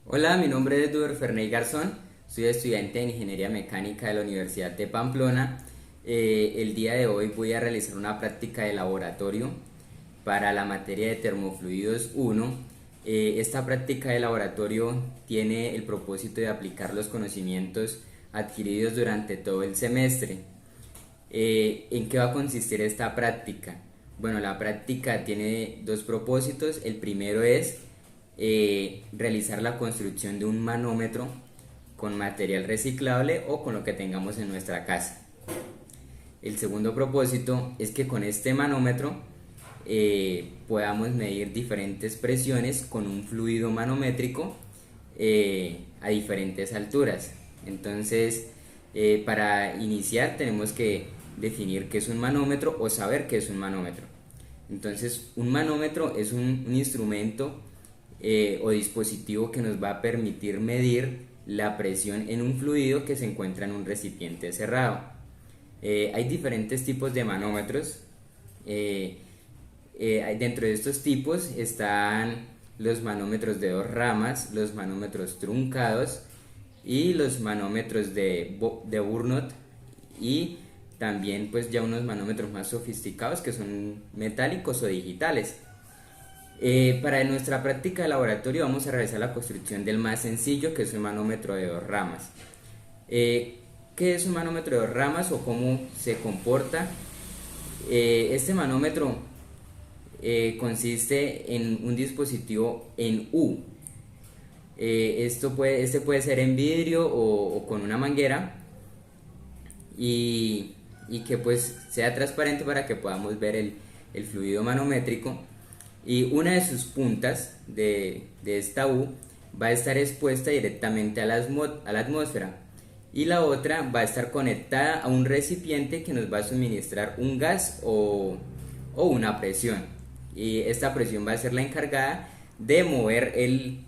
Hola, mi nombre es Duber Ferney Garzón, soy estudiante de Ingeniería Mecánica de la Universidad de Pamplona. El día de hoy voy a realizar una práctica de laboratorio para la materia de termofluidos 1. Esta práctica de laboratorio tiene el propósito de aplicar los conocimientos adquiridos durante todo el semestre. ¿En qué va a consistir esta práctica? Bueno, la práctica tiene dos propósitos. El primero es realizar la construcción de un manómetro con material reciclable o con lo que tengamos en nuestra casa. El segundo propósito es que con este manómetro podamos medir diferentes presiones con un fluido manométrico a diferentes alturas. Entonces, para iniciar tenemos que definir qué es un manómetro o saber qué es un manómetro. Entonces, un manómetro es un instrumento o dispositivo que nos va a permitir medir la presión en un fluido que se encuentra en un recipiente cerrado. Hay diferentes tipos de manómetros. eh, Dentro de estos tipos están los manómetros de dos ramas, los manómetros truncados y los manómetros de Burnott, y también pues ya unos manómetros más sofisticados que son metálicos o digitales. Para nuestra práctica de laboratorio vamos a realizar la construcción del más sencillo, que es un manómetro de dos ramas. Eh, ¿Qué es un manómetro de dos ramas o cómo se comporta? Este manómetro consiste en un dispositivo en U. Este puede ser en vidrio o con una manguera, y, y que pues sea transparente para que podamos ver el fluido manométrico. Y una de sus puntas de esta U va a estar expuesta directamente a la atmósfera, y la otra va a estar conectada a un recipiente que nos va a suministrar un gas o una presión, y esta presión va a ser la encargada de mover el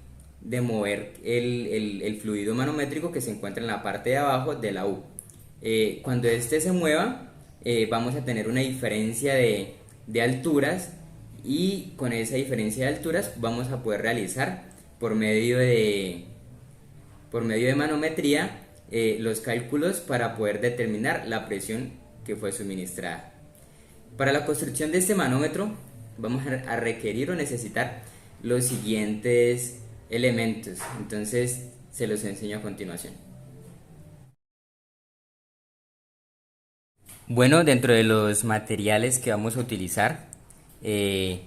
fluido manométrico que se encuentra en la parte de abajo de la U. Cuando este se mueva, vamos a tener una diferencia de alturas, y con esa diferencia de alturas vamos a poder realizar por medio de manometría los cálculos para poder determinar la presión que fue suministrada. Para la construcción de este manómetro vamos a requerir o necesitar los siguientes elementos. Entonces se los enseño a continuación. Bueno, dentro de los materiales que vamos a utilizar, eh,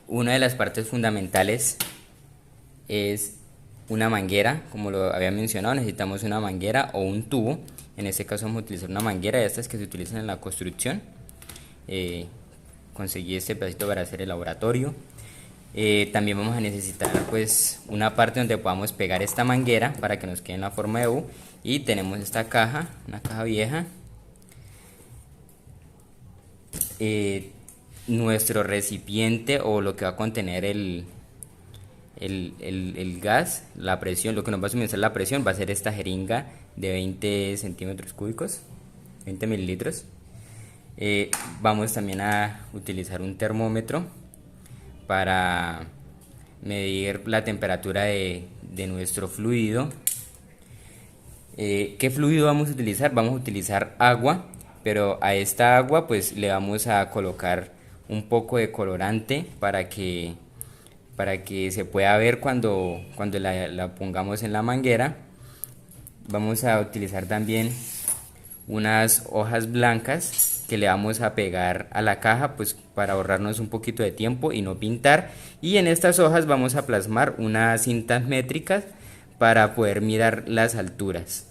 una de las partes fundamentales es una manguera. Como lo había mencionado, necesitamos una manguera o un tubo. En este caso vamos a utilizar una manguera de estas que se utilizan en la construcción. Eh, Conseguí este pedacito para hacer el laboratorio. También vamos a necesitar pues una parte donde podamos pegar esta manguera para que nos quede en la forma de U. Y tenemos esta caja, una caja vieja. eh, Nuestro recipiente o lo que va a contener el gas, la presión, lo que nos va a suministrar la presión va a ser esta jeringa de 20 centímetros cúbicos, 20 mililitros. Vamos también a utilizar un termómetro para medir la temperatura de nuestro fluido. ¿Qué fluido vamos a utilizar? Vamos a utilizar agua, pero a esta agua pues le vamos a colocar un poco de colorante para que se pueda ver cuando la pongamos en la manguera. Vamos a utilizar también unas hojas blancas que le vamos a pegar a la caja pues para ahorrarnos un poquito de tiempo y no pintar, y en estas hojas vamos a plasmar unas cintas métricas para poder mirar las alturas.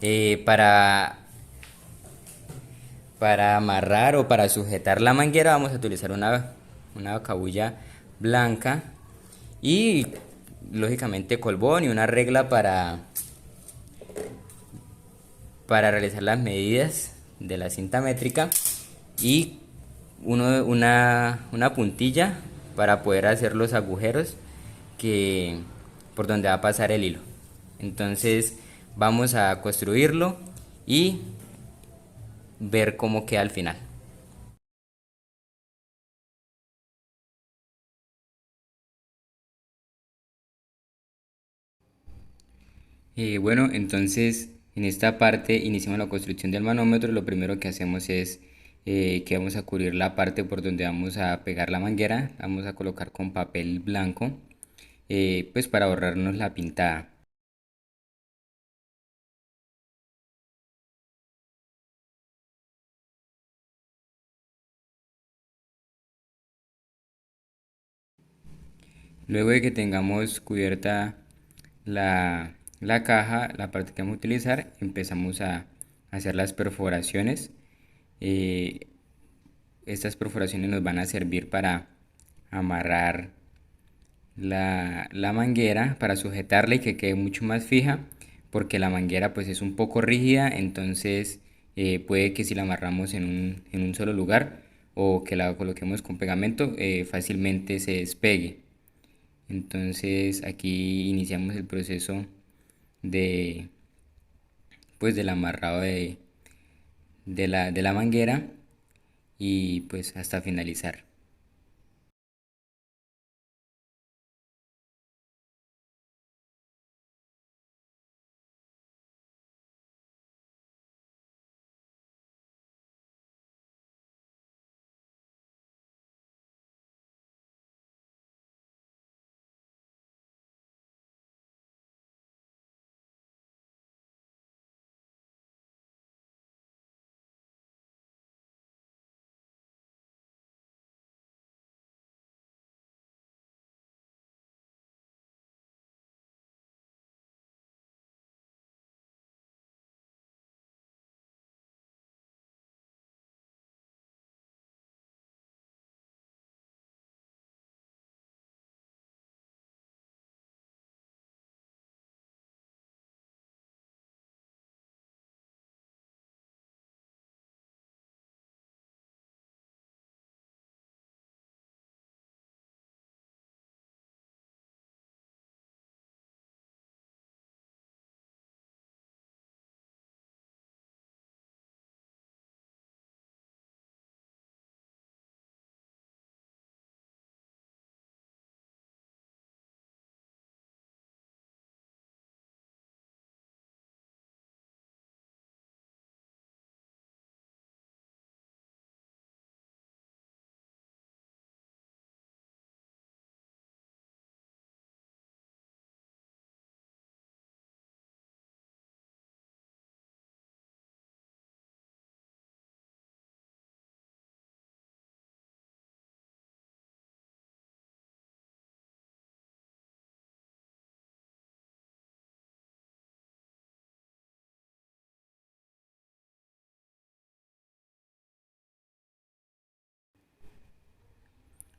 Eh, para, para amarrar o para sujetar la manguera vamos a utilizar una cabulla blanca y lógicamente colbón y una regla para realizar las medidas de la cinta métrica, y una puntilla para poder hacer los agujeros que por donde va a pasar el hilo. Entonces vamos a construirlo y ver cómo queda al final. Bueno, entonces en esta parte iniciamos la construcción del manómetro. Lo primero que hacemos es que vamos a cubrir la parte por donde vamos a pegar la manguera. Vamos a colocar con papel blanco, pues para ahorrarnos la pintada. Luego de que tengamos cubierta la caja, la parte que vamos a utilizar, empezamos a hacer las perforaciones. Eh, Estas perforaciones nos van a servir para amarrar la manguera, para sujetarla y que quede mucho más fija, porque la manguera pues es un poco rígida. Entonces puede que si la amarramos en un solo lugar o que la coloquemos con pegamento, fácilmente se despegue. Entonces aquí iniciamos el proceso de pues del amarrado de la manguera y pues hasta finalizar.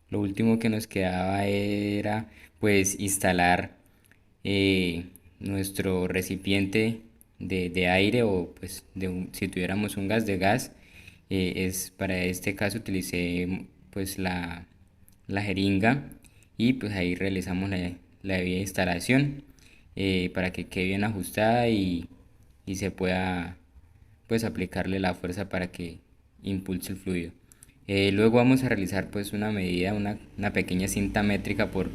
Lo último que nos quedaba era pues instalar nuestro recipiente de aire, o pues si tuviéramos un gas de gas. Es para este caso utilicé pues la jeringa y pues ahí realizamos la debida instalación para que quede bien ajustada y se pueda pues aplicarle la fuerza para que impulse el fluido. Luego vamos a realizar pues una medida, una pequeña cinta métrica por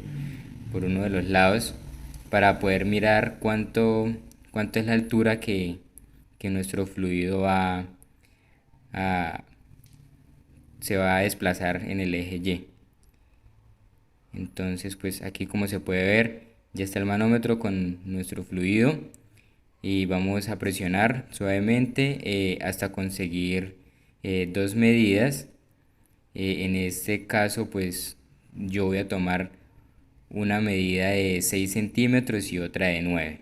uno de los lados para poder mirar cuánto es la altura que nuestro fluido a- se va a desplazar en el eje Y. Entonces pues aquí, como se puede ver, ya está el manómetro con nuestro fluido y vamos a presionar suavemente hasta conseguir dos medidas. En este caso pues yo voy a tomar una medida de 6 centímetros y otra de 9.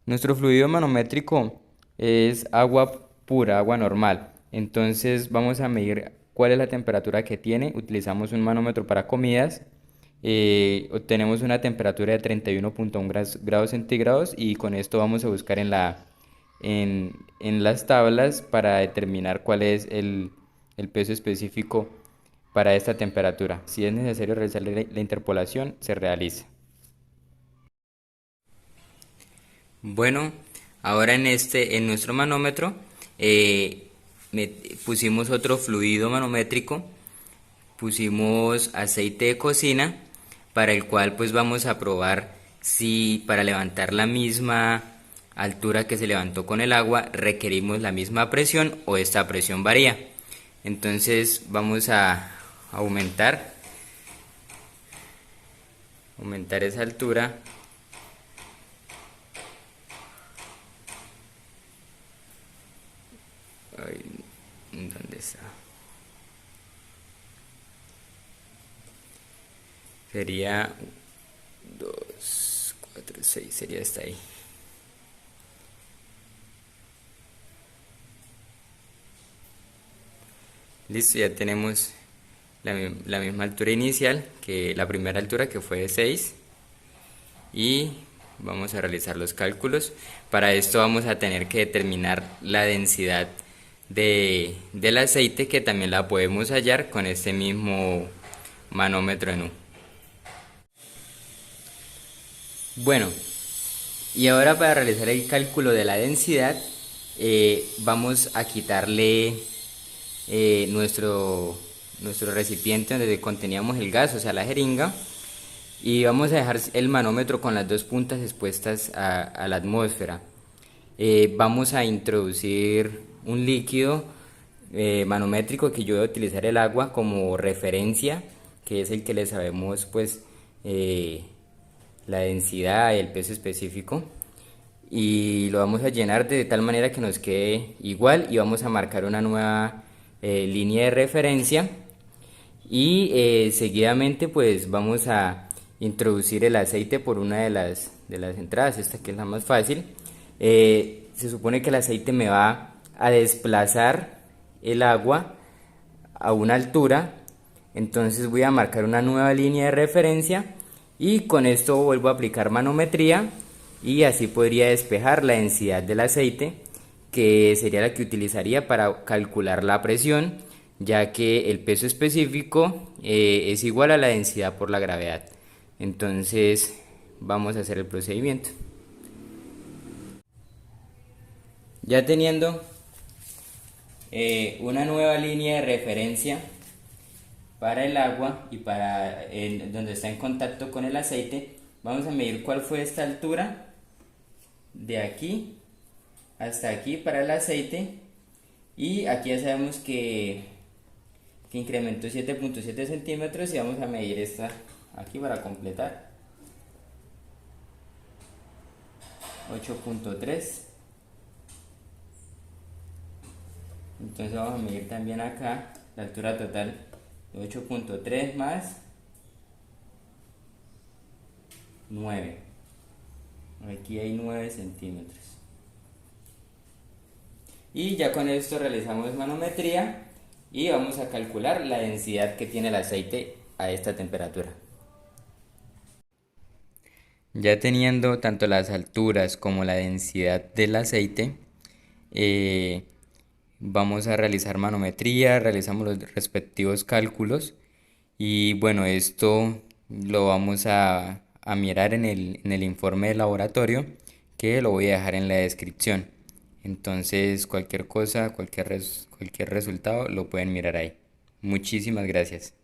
Nuestro fluido manométrico es agua pura, agua normal. Entonces vamos a medir cuál es la temperatura que tiene. Utilizamos un manómetro para comidas. Obtenemos una temperatura de 31.1 grados centígrados y con esto vamos a buscar en las tablas para determinar cuál es el peso específico para esta temperatura. Si es necesario realizar la interpolación, se realiza. Bueno, ahora en nuestro manómetro pusimos otro fluido manométrico, pusimos aceite de cocina, para el cual pues vamos a probar si para levantar la misma altura que se levantó con el agua requerimos la misma presión o esta presión varía. Entonces vamos a aumentar esa altura. Ay, ¿dónde está? Sería 2, 4, 6, sería hasta ahí. Listo, ya tenemos la misma altura inicial que la primera altura, que fue de 6, y vamos a realizar los cálculos. Para esto vamos a tener que determinar la densidad del aceite, que también la podemos hallar con este mismo manómetro en U. Bueno, y ahora para realizar el cálculo de la densidad vamos a quitarle nuestro recipiente donde conteníamos el gas, o sea la jeringa, y vamos a dejar el manómetro con las dos puntas expuestas a la atmósfera. Vamos a introducir un líquido manométrico, que yo voy a utilizar el agua como referencia, que es el que le sabemos pues la densidad y el peso específico, y lo vamos a llenar de tal manera que nos quede igual, y vamos a marcar una nueva línea de referencia, y seguidamente pues vamos a introducir el aceite por una de las entradas, esta que es la más fácil. Se supone que el aceite me va a desplazar el agua a una altura, entonces voy a marcar una nueva línea de referencia y con esto vuelvo a aplicar manometría, y así podría despejar la densidad del aceite, que sería la que utilizaría para calcular la presión, ya que el peso específico es igual a la densidad por la gravedad. Entonces vamos a hacer el procedimiento. Ya teniendo una nueva línea de referencia para el agua y para donde está en contacto con el aceite, vamos a medir cuál fue esta altura de aquí hasta aquí para el aceite, y aquí ya sabemos que incrementó 7.7 centímetros, y vamos a medir esta aquí para completar 8.3. entonces vamos a medir también acá la altura total de 8.3 más 9, aquí hay 9 centímetros. Y ya con esto realizamos manometría y vamos a calcular la densidad que tiene el aceite a esta temperatura. Ya teniendo tanto las alturas como la densidad del aceite, vamos a realizar manometría, realizamos los respectivos cálculos, y bueno, esto lo vamos a mirar en el informe de laboratorio, que lo voy a dejar en la descripción. Entonces cualquier cosa, cualquier resultado lo pueden mirar ahí. Muchísimas gracias.